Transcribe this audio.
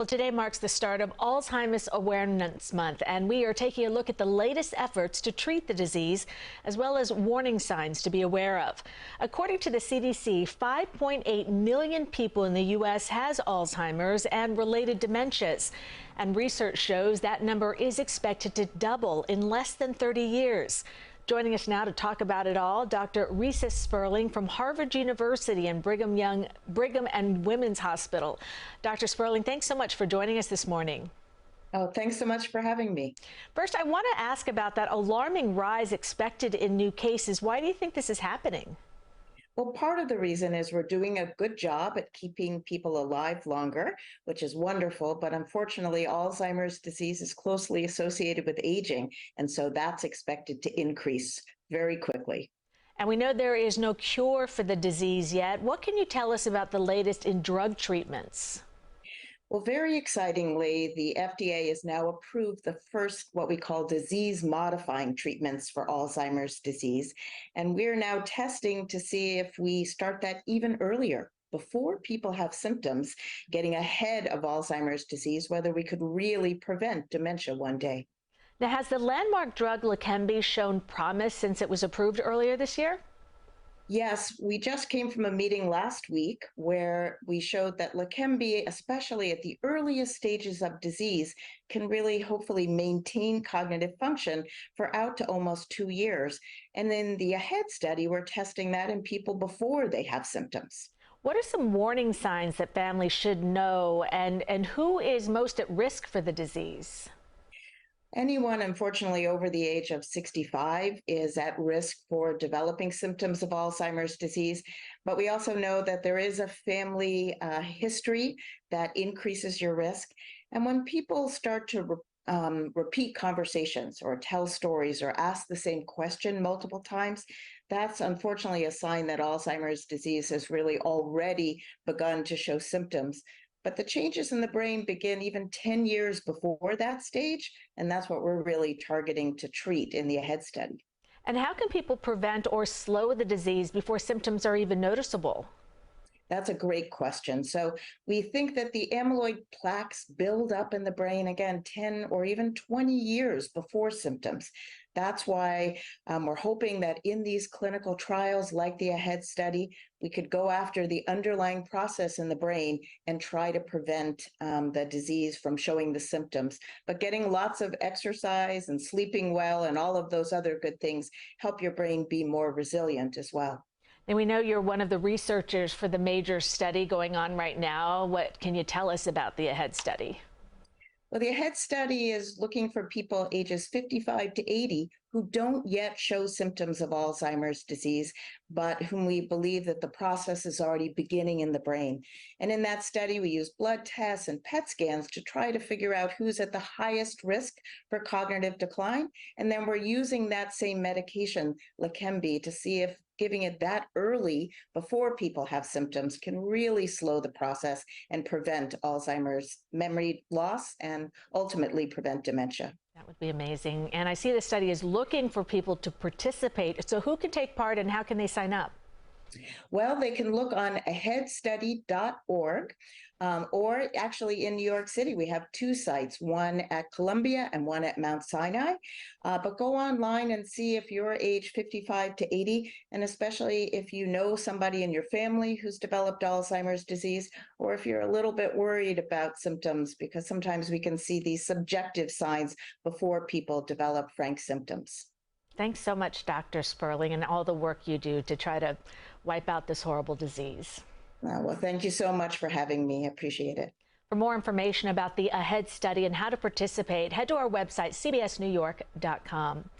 Well, today marks the start of Alzheimer's Awareness Month, and we are taking a look at the latest efforts to treat the disease, as well as warning signs to be aware of. According to the CDC, 5.8 million people in the U.S. has Alzheimer's and related dementias, and research shows that number is expected to double in less than 30 years. Joining us now to talk about it all, Dr. Sperling from Harvard University and Brigham and Women's Hospital. Dr. Sperling, thanks so much for joining us this morning. Oh, thanks so much for having me. First, I want to ask about that alarming rise expected in new cases. Why do you think this is happening? Well, part of the reason is we're doing a good job at keeping people alive longer, which is wonderful. But unfortunately, Alzheimer's disease is closely associated with aging. And so that's expected to increase very quickly. And we know there is no cure for the disease yet. What can you tell us about the latest in drug treatments? Well, very excitingly, the FDA has now approved the first what we call disease-modifying treatments for Alzheimer's disease. And we're now testing to see if we start that even earlier, before people have symptoms, getting ahead of Alzheimer's disease, whether we could really prevent dementia one day. Now, has the landmark drug Leqembi shown promise since it was approved earlier this year? Yes, we just came from a meeting last week where we showed that Leqembi, especially at the earliest stages of disease, can really hopefully maintain cognitive function for out to almost 2 years. And in the AHEAD study, we're testing that in people before they have symptoms. What are some warning signs that families should know, and who is most at risk for the disease? Anyone, unfortunately, over the age of 65 is at risk for developing symptoms of Alzheimer's disease. But we also know that there is a family history that increases your risk. And when people start to repeat conversations or tell stories or ask the same question multiple times, that's unfortunately a sign that Alzheimer's disease has really already begun to show symptoms. But the changes in the brain begin even 10 years before that stage, and that's what we're really targeting to treat in the AHEAD study. And how can people prevent or slow the disease before symptoms are even noticeable? That's a great question. So we think that the amyloid plaques build up in the brain, again, 10 or even 20 years before symptoms. That's why we're hoping that in these clinical trials like the AHEAD study, we could go after the underlying process in the brain and try to prevent the disease from showing the symptoms. But getting lots of exercise and sleeping well and all of those other good things help your brain be more resilient as well. And we know you're one of the researchers for the major study going on right now. What can you tell us about the AHEAD study? Well, the AHEAD study is looking for people ages 55 to 80 who don't yet show symptoms of Alzheimer's disease, but whom we believe that the process is already beginning in the brain. And in that study, we use blood tests and PET scans to try to figure out who's at the highest risk for cognitive decline. And then we're using that same medication, Leqembi, to see if giving it that early before people have symptoms can really slow the process and prevent Alzheimer's memory loss and ultimately prevent dementia. That would be amazing. And I see the study is looking for people to participate. So who can take part and how can they sign up? Well, they can look on aheadstudy.org, or actually in New York City, we have two sites, one at Columbia and one at Mount Sinai. But go online and see if you're age 55 to 80, and especially if you know somebody in your family who's developed Alzheimer's disease, or if you're a little bit worried about symptoms, because sometimes we can see these subjective signs before people develop frank symptoms. Thanks so much, Dr. Sperling, and all the work you do to try to wipe out this horrible disease. Well, thank you so much for having me. I appreciate it. For more information about the AHEAD study and how to participate, head to our website, cbsnewyork.com.